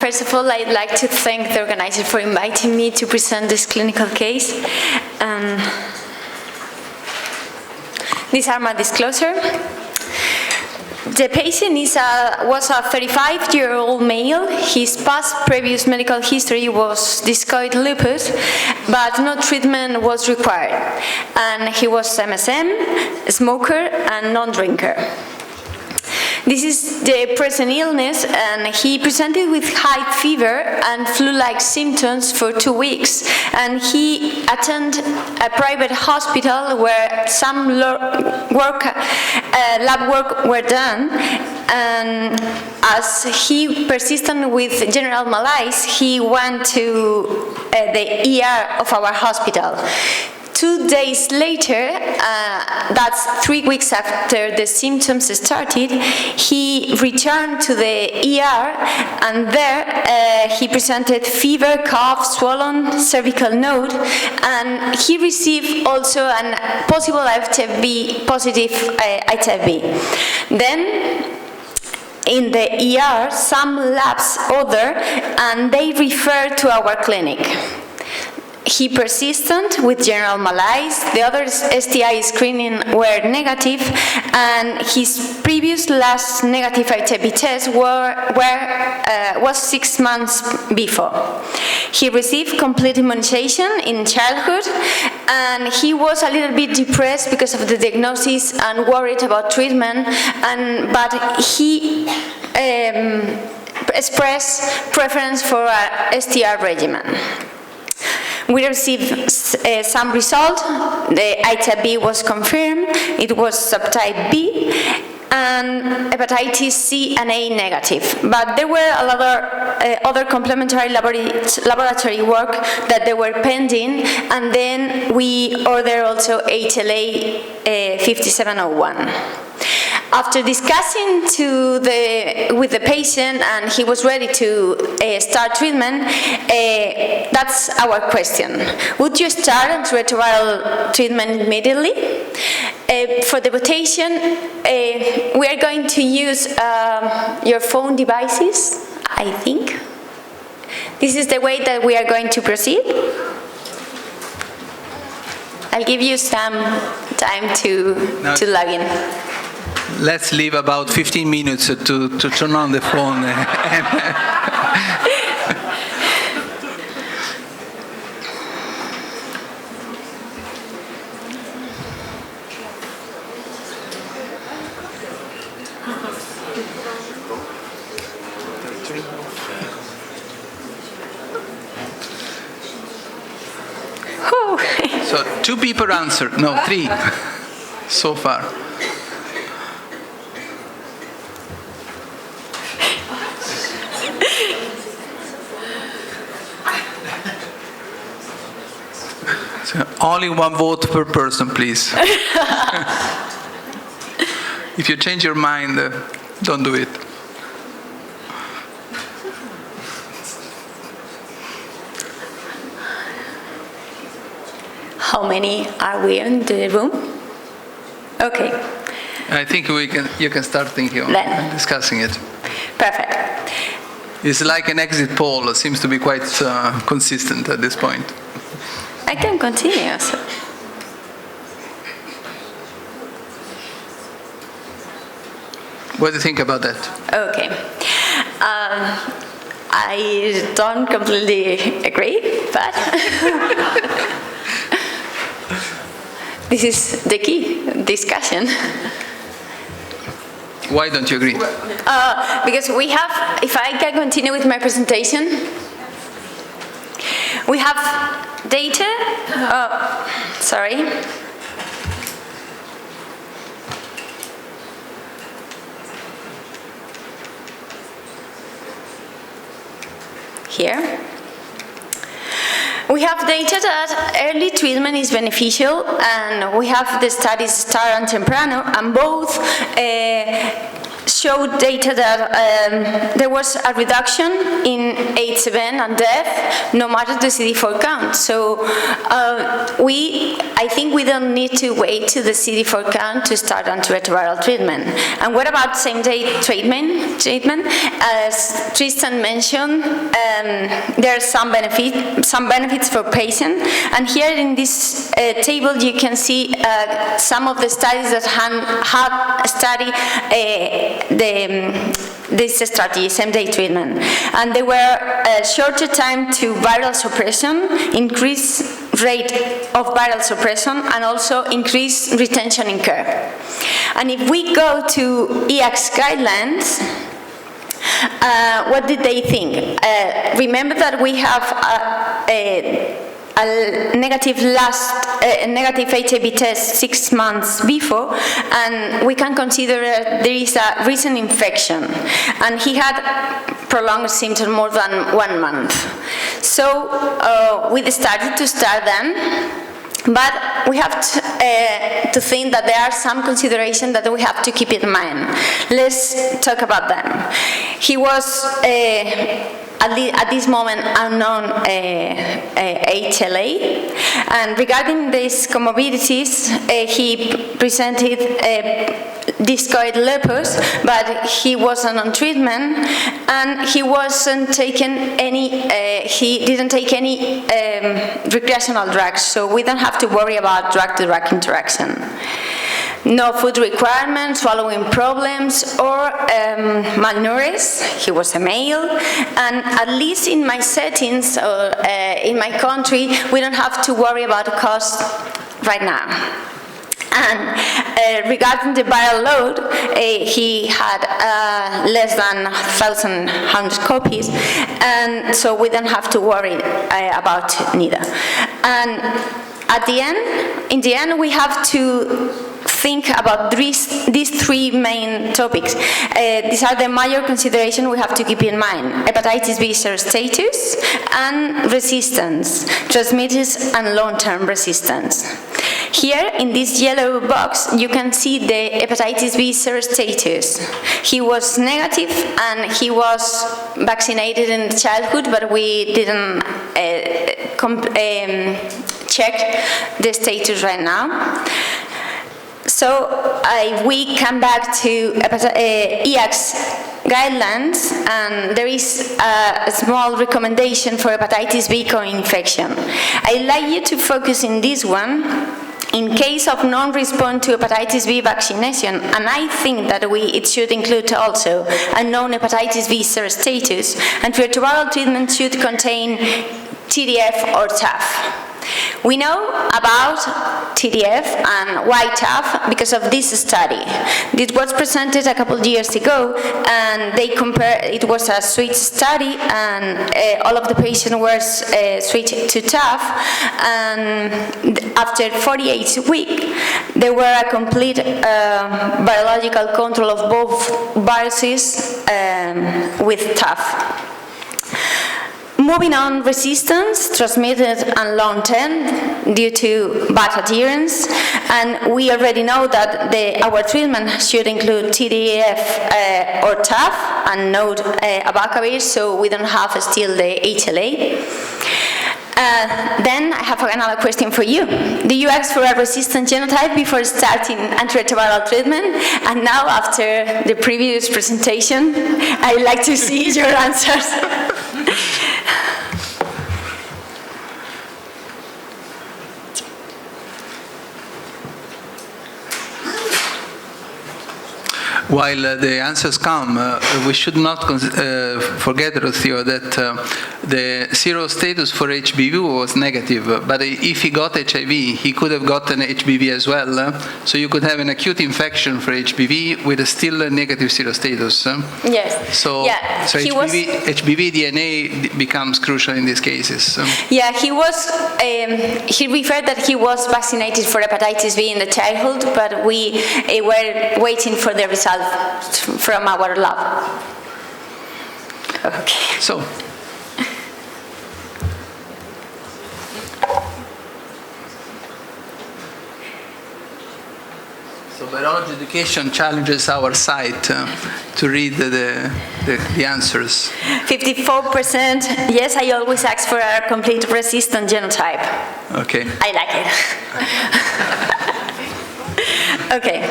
First of all, I'd like to thank the organizer for inviting me to present this clinical case. These are my disclosure. The patient was a 35-year-old male. His previous medical history was discoid lupus, but no treatment was required. And he was MSM, smoker, and non-drinker. This is the present illness, and he presented with high fever and flu-like symptoms for 2 weeks. And he attended a private hospital where some lab work were done. And as he persisted with general malaise, he went to the ER of our hospital. 2 days later, that's 3 weeks after the symptoms started, he returned to the ER, and there he presented fever, cough, swollen cervical node, and he received also a possible HIV positive HIV. Then in the ER, some labs ordered, and they referred to our clinic. He persisted with general malaise. The other STI screening were negative, and his previous last negative HIV test was 6 months before. He received complete immunization in childhood, and he was a little bit depressed because of the diagnosis and worried about treatment, but he expressed preference for a STR regimen. We received some result. The HIV was confirmed. It was subtype B and hepatitis C and A negative. But there were a lot of other complementary laboratory work that they were pending, and then we ordered also HLA 5701. After discussing with the patient and he was ready to start treatment, that's our question. Would you start antiretroviral treatment immediately? For the votation, we are going to use your phone devices, I think. This is the way that we are going to proceed. I'll give you some time to log in. Let's leave about 15 minutes to turn on the phone. So 2 people answered. No, 3 so far. Only 1 vote per person, please. If you change your mind, don't do it. How many are we in the room? Okay. I think you can start thinking and discussing it. Perfect. It's like an exit poll. It seems to be quite consistent at this point. I can continue. So. What do you think about that? Okay. I don't completely agree, but this is the key discussion. Why don't you agree? Because we have, if I can continue with my presentation, we have data. Sorry. Here. We have data that early treatment is beneficial, and we have the studies STAR and Temprano, and both showed data that there was a reduction in AIDS event and death, no matter the CD4 count. So I think we don't need to wait to the CD4 count to start antiretroviral treatment. And what about same-day treatment? As Tristan mentioned, there are some benefits for patients. And here in this table, you can see some of the studies that have studied this strategy, same-day treatment. And they were shorter time to viral suppression, increased rate of viral suppression, and also increased retention in care. And if we go to EAC's guidelines, what did they think? Remember that we have a negative HIV test 6 months before, and we can consider there is a recent infection, and he had prolonged symptoms more than 1 month. So we decided to start then. But we have to think that there are some considerations that we have to keep in mind. Let's talk about them. He was, at this moment, unknown HLA. And regarding these comorbidities, he presented discoid lupus, but he wasn't on treatment, and he wasn't taking any, he didn't take any recreational drugs, so we don't have to worry about drug-to-drug interaction. No food requirements, swallowing problems, or malnourished. He was a male, and at least in my settings, or in my country, we don't have to worry about the cost right now. And regarding the viral load, he had less than 1,100 copies, and so we don't have to worry about neither. And at the end, in the end, we have to think about these three main topics. These are the major considerations we have to keep in mind: hepatitis B serostatus and resistance, transmitters and long-term resistance. Here, in this yellow box, you can see the hepatitis B serostatus. He was negative and he was vaccinated in childhood, but we didn't check the status right now. So we come back to EAC's guidelines, and there is a small recommendation for hepatitis B co-infection. I'd like you to focus in this one. In case of non-response to hepatitis B vaccination, and I think that it should include also a known hepatitis B serostatus, antiretroviral treatment should contain TDF or TAF. We know about TDF and why TAF because of this study. It was presented a couple of years ago, and they compared. It was a switch study, and all of the patients were switched to TAF. And after 48 weeks, they were a complete virological control of both viruses with TAF. Moving on, resistance, transmitted and long-term due to bad adherence, and we already know that our treatment should include TDF or TAF and not abacavir, so we don't have still the HLA. Then I have another question for you. Do you ask for a resistant genotype before starting antiretroviral treatment? And now, after the previous presentation, I'd like to see your answers. While the answers come, we should not forget, Rocio, that the sero status for HBV was negative, but if he got HIV, he could have gotten HBV as well. So you could have an acute infection for HBV with still a negative sero status. Yes. So, yeah, so HBV DNA becomes crucial in these cases. Yeah, he referred that he was vaccinated for hepatitis B in the childhood, but we were waiting for the result from our lab. Okay. So. So virology education challenges our sight to read the answers. 54%, yes, I always ask for a complete resistant genotype. Okay. I like it. Okay.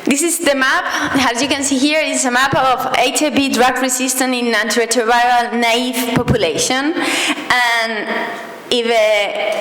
This is the map. As you can see here, it's a map of HIV drug resistant in antiretroviral naive population. And if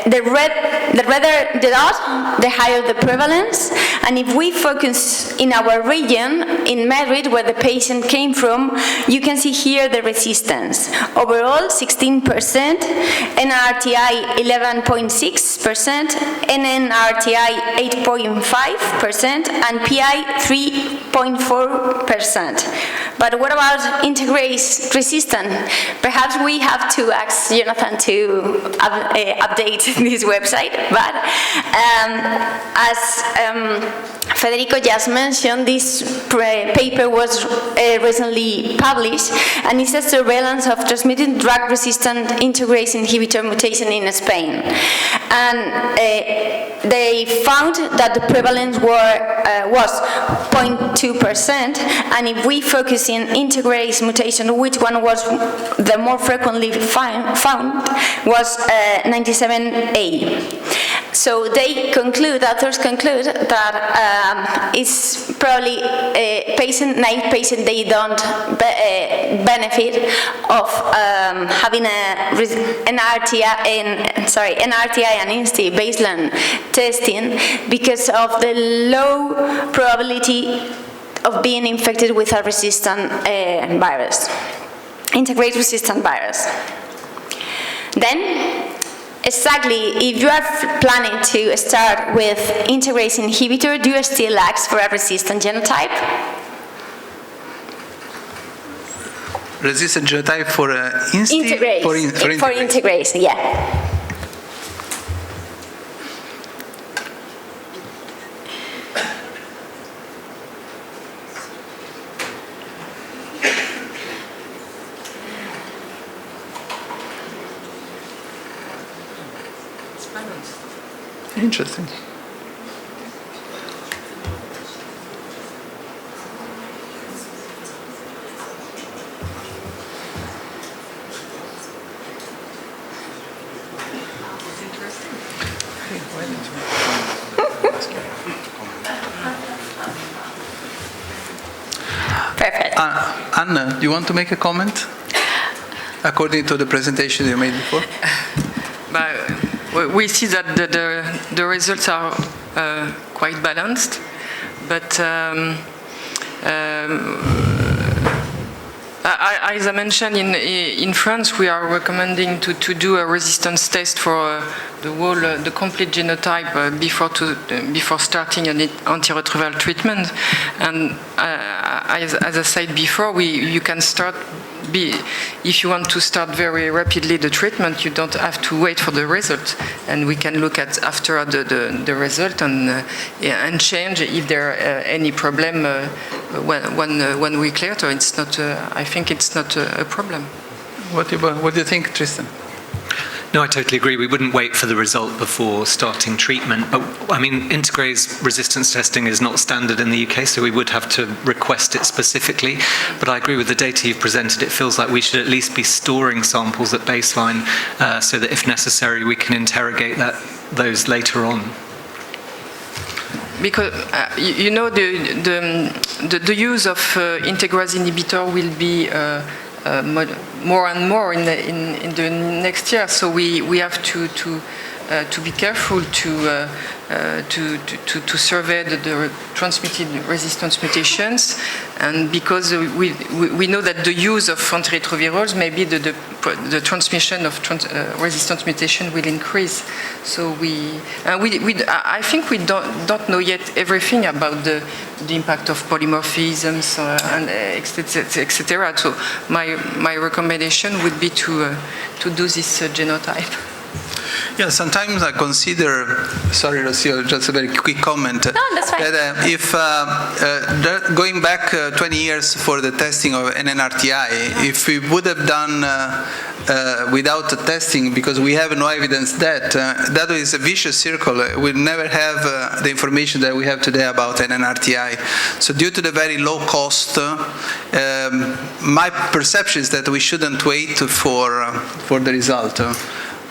the redder the dot, the higher the prevalence. And if we focus in our region, in Madrid, where the patient came from, you can see here the resistance. Overall, 16%, NRTI 11.6%, NNRTI 8.5%, and PI 3.4%. But what about integrase resistant? Perhaps we have to ask Jonathan to update this website, but as Federico just mentioned, this paper was recently published, and it's a surveillance of transmitted drug-resistant integrase inhibitor mutation in Spain. And they found that the prevalence was 0.2%, and if we focus in integrase mutation, which one was the more frequently found, was 97A. So they conclude, authors conclude, that it's probably naive patient, they don't benefit of having an NRTI and INSTI baseline testing because of the low probability of being infected with a resistant virus, integrase resistant virus. Then, exactly, if you are planning to start with integrase inhibitor, do you still ask for a resistant genotype? Resistant genotype for INSTI? Integrase. For integrase, yeah. Interesting. Perfect. Anna, do you want to make a comment? According to the presentation you made before? We see that the results are quite balanced, but as I mentioned, in France, we are recommending to do a resistance test for the complete genotype before starting an antiretroviral treatment. And as I said before, you can start. If you want to start very rapidly the treatment, you don't have to wait for the result, and we can look at after the result and change if there are any problem 1 week later. It's not. I think it's not a problem. What do you think, Tristan? No, I totally agree. We wouldn't wait for the result before starting treatment. But, I mean, integrase resistance testing is not standard in the UK, so we would have to request it specifically. But I agree with the data you've presented. It feels like we should at least be storing samples at baseline so that, if necessary, we can interrogate those later on. Because you know the use of integrase inhibitor will be more and more in the next year, so we have to be careful to survey the transmitted resistance mutations, and because we know that the use of antiretrovirals, maybe the transmission of resistance mutation will increase. So I think we don't know yet everything about the impact of polymorphisms and etc. So my recommendation would be to do this genotype. Yeah, sometimes I consider, sorry, Rocio, just a very quick comment. No, that's fine. That if going back 20 years for the testing of NNRTI, if we would have done without the testing, because we have no evidence that is a vicious circle. We'll never have the information that we have today about NNRTI. So due to the very low cost, my perception is that we shouldn't wait for the result.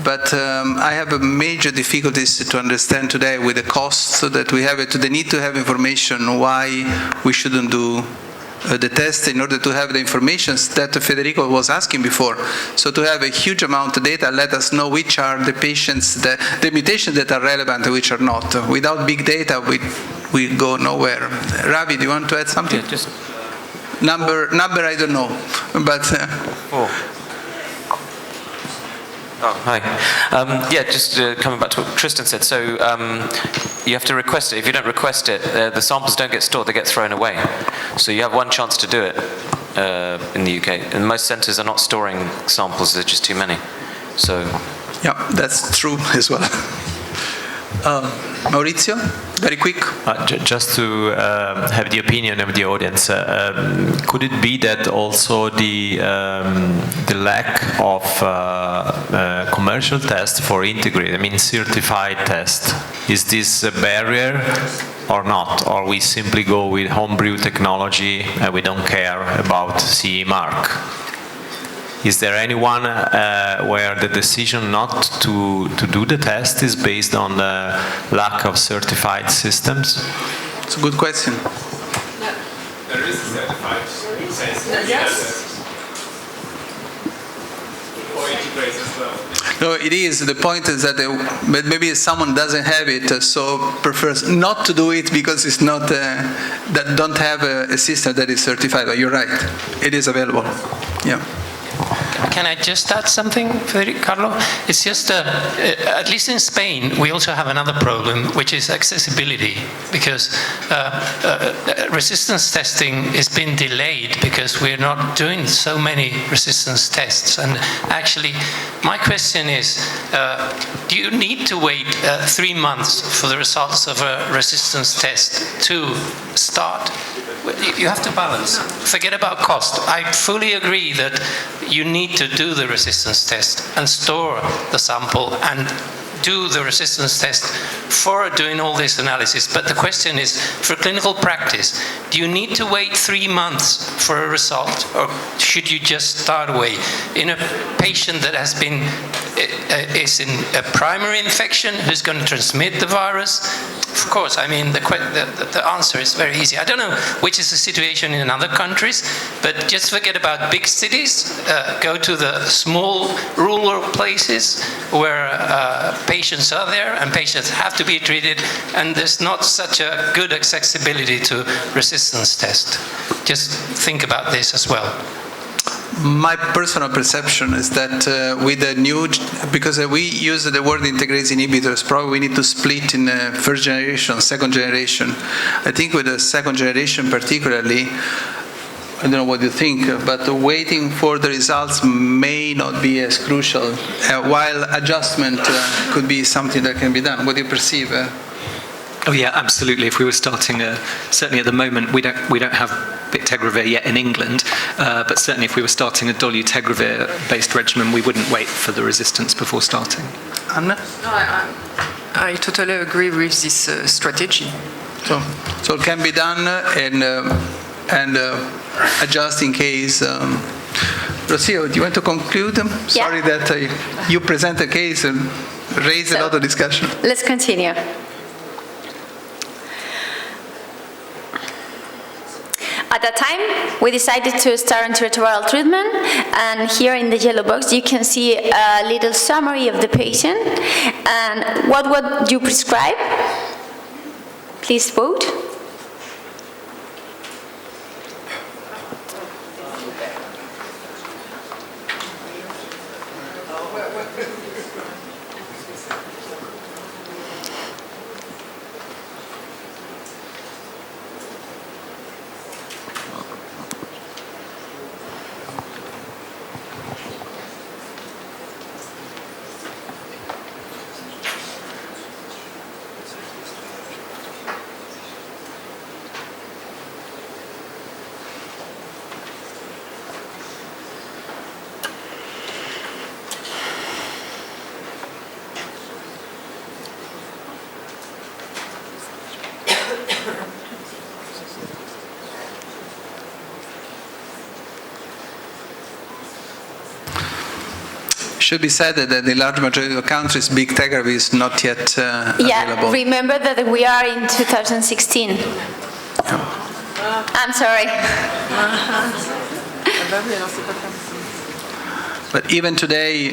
But I have a major difficulties to understand today with the costs that we have, to the need to have information why we shouldn't do the test in order to have the information that Federico was asking before. So to have a huge amount of data, let us know which are the patients, the mutations that are relevant and which are not. Without big data, we go nowhere. Ravi, do you want to add something? Yeah, just number I don't know, but. Oh, hi. Yeah, just coming back to what Tristan said. So you have to request it. If you don't request it, the samples don't get stored, they get thrown away. So you have one chance to do it in the UK. And most centres are not storing samples, there's just too many. So. Yeah, that's true as well. Maurizio, very quick. Just to have the opinion of the audience, could it be that also the lack of commercial tests for integrated, I mean certified tests, is this a barrier or not? Or we simply go with homebrew technology and we don't care about CE mark? Is there anyone where the decision not to do the test is based on the lack of certified systems? It's a good question. Yeah. There is a certified test. Yes. For integrates as well. No, it is. The point is that maybe someone doesn't have it, so prefers not to do it because it's not that don't have a system that is certified. But you're right, it is available. Yeah. Can I just add something, Carlo? It's just, at least in Spain, we also have another problem, which is accessibility, because resistance testing has been delayed because we're not doing so many resistance tests. And actually, my question is, do you need to wait 3 months for the results of a resistance test to start? You have to balance. Forget about cost. I fully agree that you need to do the resistance test and store the sample and do the resistance test for doing all this analysis. But the question is, for clinical practice, do you need to wait 3 months for a result, or should you just start away? In a patient that has been, is in a primary infection, who's going to transmit the virus, of course, I mean, the answer is very easy. I don't know which is the situation in other countries, but just forget about big cities. Go to the small rural places where patients are there and patients have to be treated, and there's not such a good accessibility to resistance test. Just think about this as well. My personal perception is that with the new, because we use the word integrase inhibitors, probably we need to split in first generation, second generation. I think with the second generation particularly, I don't know what you think, but waiting for the results may not be as crucial, while adjustment could be something that can be done. What do you perceive? Oh yeah, absolutely. If we were starting, certainly at the moment, we don't have bictegravir yet in England, but certainly if we were starting a dolutegravir-based regimen, we wouldn't wait for the resistance before starting. Anna? No, I totally agree with this strategy. So it can be done and adjust in case. Rocio, do you want to conclude? Sorry that you present a case and raise a lot of discussion. Let's continue. At that time, we decided to start antiretroviral treatment, and here in the yellow box you can see a little summary of the patient and what would you prescribe. Please vote. should be said that in the large majority of countries, bictegravir is not yet available. Remember that we are in 2016. I'm sorry. But even today,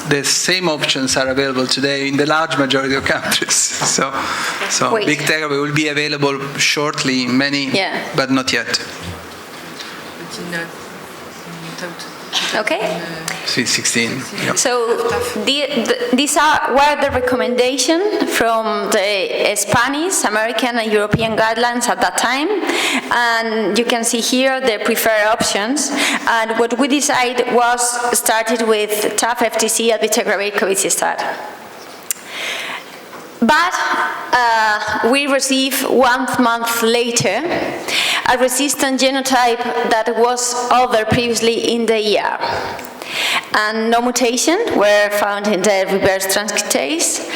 the same options are available today in the large majority of countries. So bictegravir will be available shortly in many, but not yet. Okay. 16. Yep. So these were the recommendations from the Spanish, American, and European guidelines at that time. And you can see here the preferred options. And what we decided was started with TAF, FTC, abitagravir, covicistat. But we received 1 month later a resistant genotype that was other previously in the ER. And no mutations were found in the reverse transcriptase,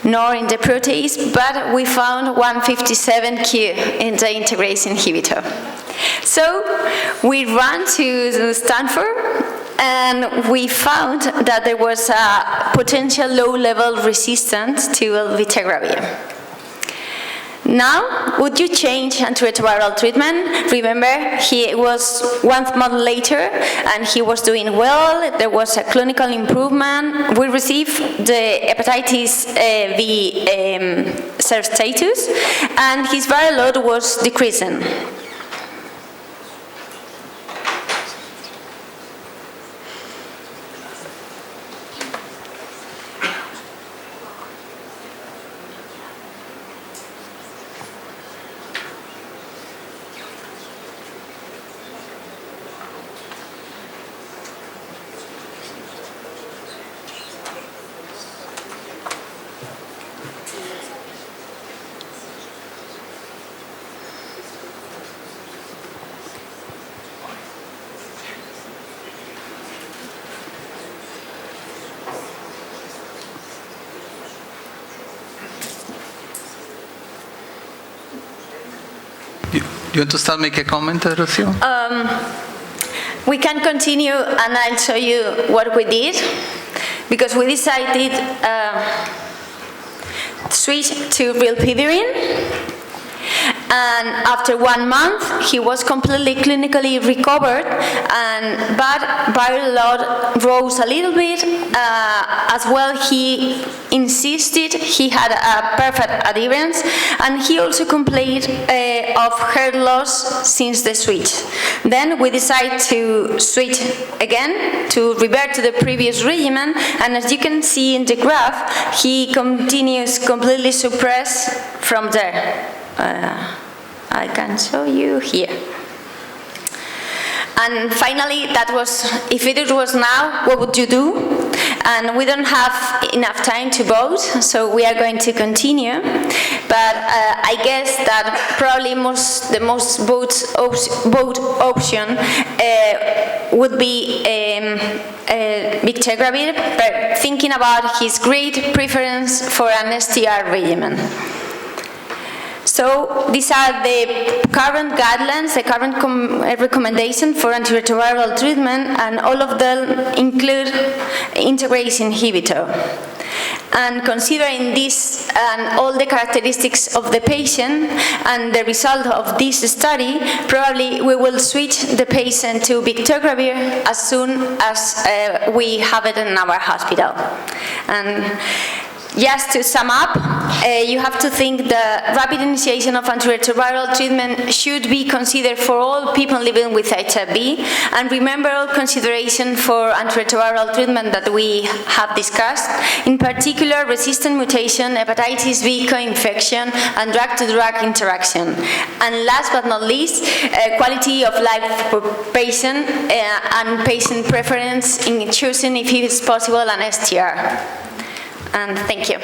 nor in the protease, but we found 157Q in the integrase inhibitor. So we ran to Stanford, and we found that there was a potential low-level resistance to abitagravir. Now, would you change antiretroviral treatment? Remember, he was 1 month later, and he was doing well. There was a clinical improvement. We received the hepatitis B cert status, and his viral load was decreasing. You want to start make a comment, Rocio? We can continue, and I'll show you what we did, because we decided switch to rilpivirine. And after 1 month, he was completely clinically recovered, but viral load rose a little bit. As well, he insisted he had a perfect adherence, and he also complained of hair loss since the switch. Then we decided to switch again, to revert to the previous regimen, and as you can see in the graph, he continues completely suppressed from there. I can show you here. And finally, that was, if it was now, what would you do? And we don't have enough time to vote, so we are going to continue. But I guess that probably the most vote option would be bictegravir, but thinking about his great preference for an STR regimen. So these are the current guidelines, the current recommendation for antiretroviral treatment, and all of them include integrase inhibitor. And considering this and all the characteristics of the patient and the result of this study, probably we will switch the patient to bictegravir as soon as we have it in our hospital. And just to sum up, you have to think the rapid initiation of antiretroviral treatment should be considered for all people living with HIV, and remember all consideration for antiretroviral treatment that we have discussed, in particular resistant mutation, hepatitis B co-infection, and drug-to-drug interaction. And last but not least, quality of life for patient and patient preference in choosing if it is possible an STR. And thank you.